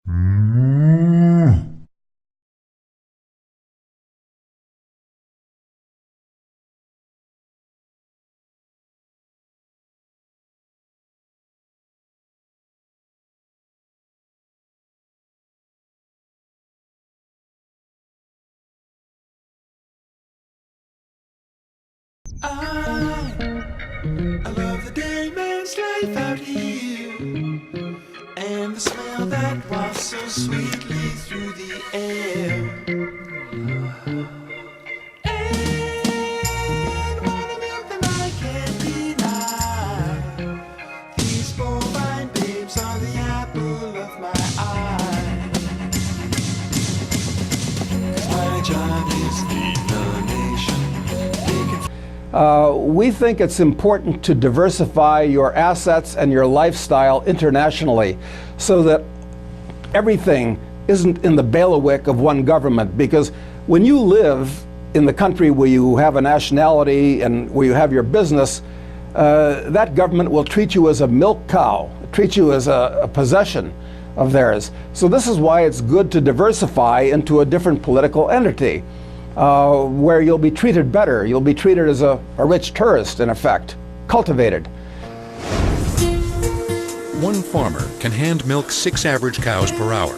I love the dayman's life out here, and the smell that wafts so sweetly through the air. And want a milk that I can't deny. These bovine babes are the apple of my eye. 'Cause my job is feed the nation. We think it's important to diversify your assets and your lifestyle internationally so that everything isn't in the bailiwick of one government. Because when you live in the country where you have a nationality and where you have your business, that government will treat you as a milk cow, treat you as a possession of theirs. So this is why it's good to diversify into a different political entity. Where you'll be treated better. You'll be treated as a rich tourist, in effect, cultivated. One farmer can hand milk 6 average cows per hour.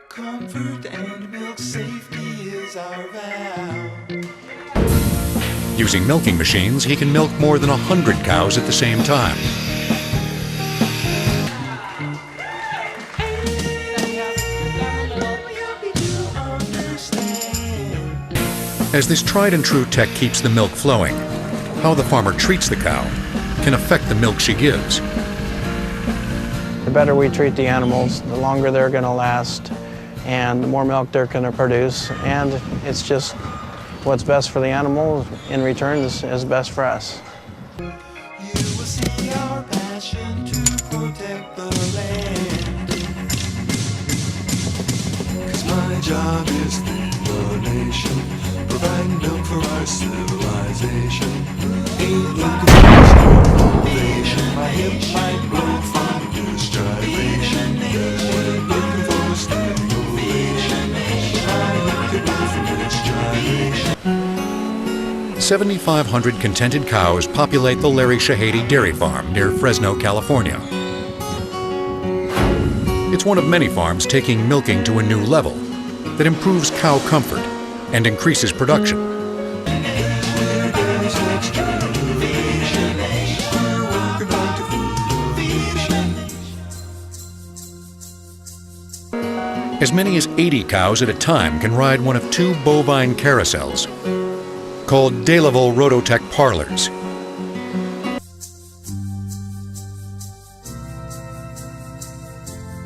Comfort and milk safety is our vow. Using milking machines, he can milk more than 100 cows at the same time. As this tried and true tech keeps the milk flowing, how the farmer treats the cow can affect the milk she gives. The better we treat the animals, the longer they're going to last, and the more milk they're going to produce. And it's just what's best for the animal in return is best for us. You will see our passion to protect the land. 'Cause my job is feed the nation, provide milk for our civilization. Ain't looking for motivation. My hip might blow from this gyration. Ain't looking for stimulation. My hip could blow from this gyration. 7,500 contented cows populate the Larry Shahady Dairy Farm near Fresno, California. It's one of many farms taking milking to a new level that improves cow comfort and increases production. As many as 80 cows at a time can ride one of 2 bovine carousels, called Delaval Rototech parlors.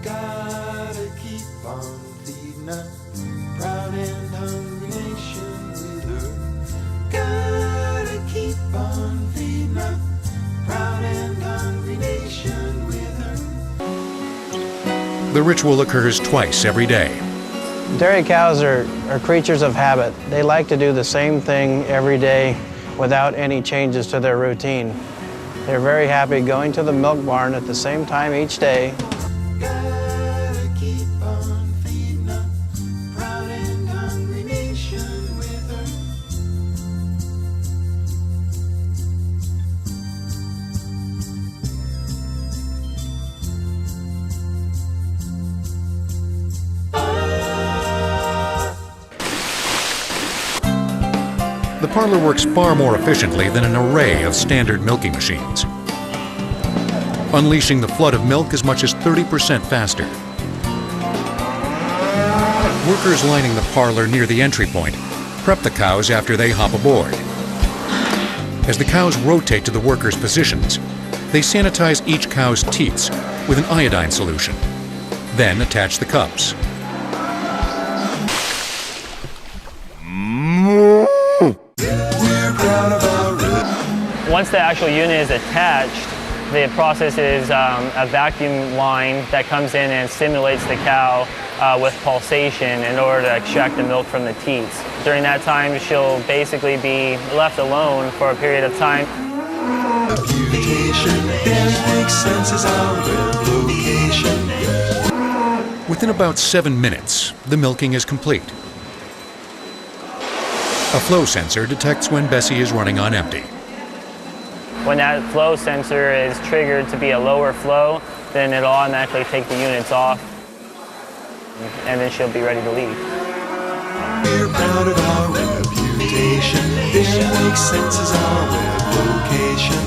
Gotta keep on feeding a proud and hungry nation with her. Gotta keep on feeding a proud and hungry nation with her. The ritual occurs twice every day. Dairy cows are creatures of habit. They like to do the same thing every day without any changes to their routine. They're very happy going to the milk barn at the same time each day. Gotta keep on feeding a proud and hungry nation with her. The parlor works far more efficiently than an array of standard milking machines, unleashing the flood of milk as much as 30% faster. Workers lining the parlor near the entry point prep the cows after they hop aboard. As the cows rotate to the workers' positions, they sanitize each cow's teats with an iodine solution, then attach the cups. Once the actual unit is attached, the process is a vacuum line that comes in and stimulates the cow with pulsation in order to extract the milk from the teats. During that time, she'll basically be left alone for a period of time. Mutation, there makes sense as our web location. Within about 7 minutes, the milking is complete. A flow sensor detects when Bessie is running on empty. When that flow sensor is triggered to be a lower flow, then it'll automatically take the units off, and then she'll be ready to leave. We're proud of our reputation. There makes sense as our web location.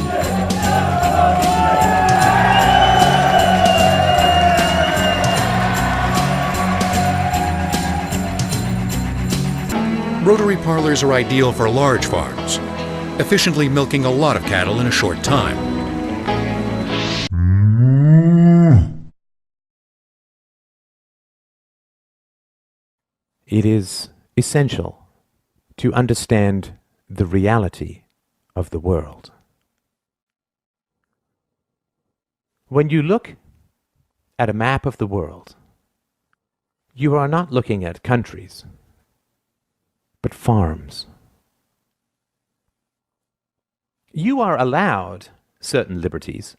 Rotary parlors are ideal for large farms, efficiently milking a lot of cattle in a short time. It is essential to understand the reality of the world. When you look at a map of the world, you are not looking at countries, but farms. You are allowed certain liberties,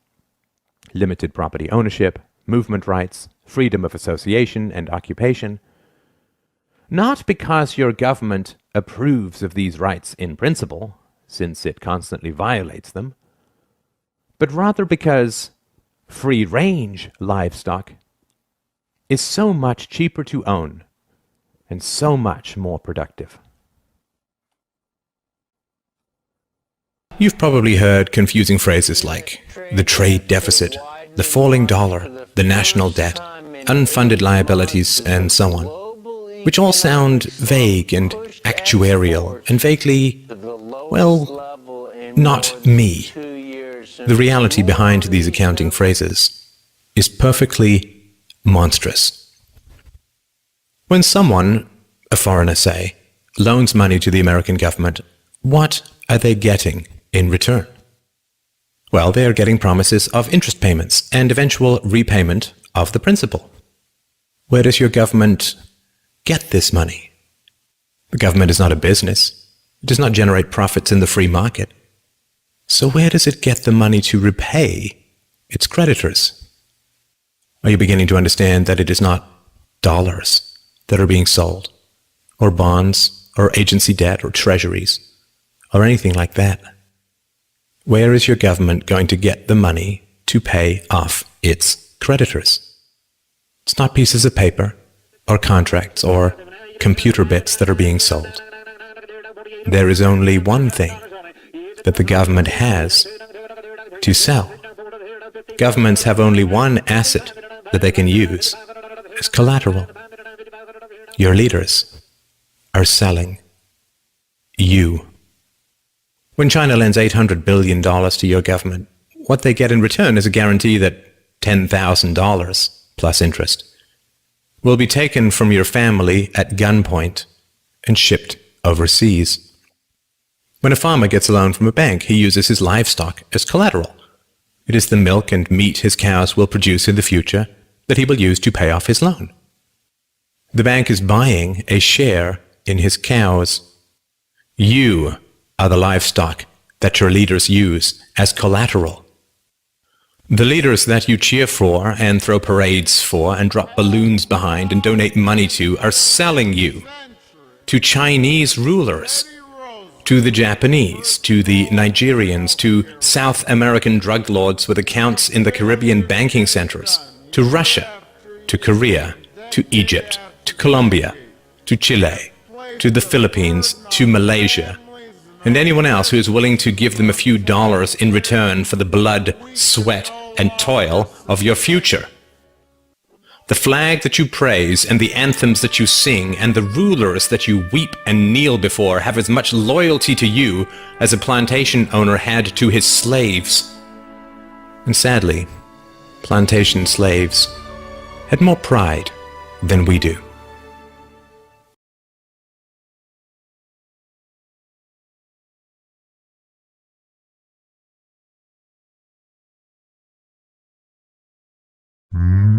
limited property ownership, movement rights, freedom of association and occupation, not because your government approves of these rights in principle, since it constantly violates them, but rather because free-range livestock is so much cheaper to own and so much more productive. You've probably heard confusing phrases like the trade deficit, the falling dollar, the national debt, unfunded liabilities, and so on, which all sound vague and actuarial and vaguely, well, not me. The reality behind these accounting phrases is perfectly monstrous. When someone, a foreigner say, loans money to the American government, what are they getting in return? Well, they are getting promises of interest payments and eventual repayment of the principal. Where does your government get this money? The government is not a business. It does not generate profits in the free market. So where does it get the money to repay its creditors? Are you beginning to understand that it is not dollars that are being sold, or bonds, or agency debt, or treasuries, or anything like that? Where is your government going to get the money to pay off its creditors? It's not pieces of paper, or contracts, or computer bits that are being sold. There is only one thing that the government has to sell. Governments have only one asset that they can use as collateral. Your leaders are selling you. When China lends $800 billion to your government, what they get in return is a guarantee that $10,000 plus interest will be taken from your family at gunpoint and shipped overseas. When a farmer gets a loan from a bank, he uses his livestock as collateral. It is the milk and meat his cows will produce in the future that he will use to pay off his loan. The bank is buying a share in his cows. You are the livestock that your leaders use as collateral. The leaders that you cheer for and throw parades for and drop balloons behind and donate money to are selling you to Chinese rulers, to the Japanese, to the Nigerians, to South American drug lords with accounts in the Caribbean banking centers, to Russia, to Korea, to Egypt, to Colombia, to Chile, to the Philippines, to Malaysia, and anyone else who is willing to give them a few dollars in return for the blood, sweat, and toil of your future. The flag that you praise and the anthems that you sing and the rulers that you weep and kneel before have as much loyalty to you as a plantation owner had to his slaves. And sadly, plantation slaves had more pride than we do. Mm.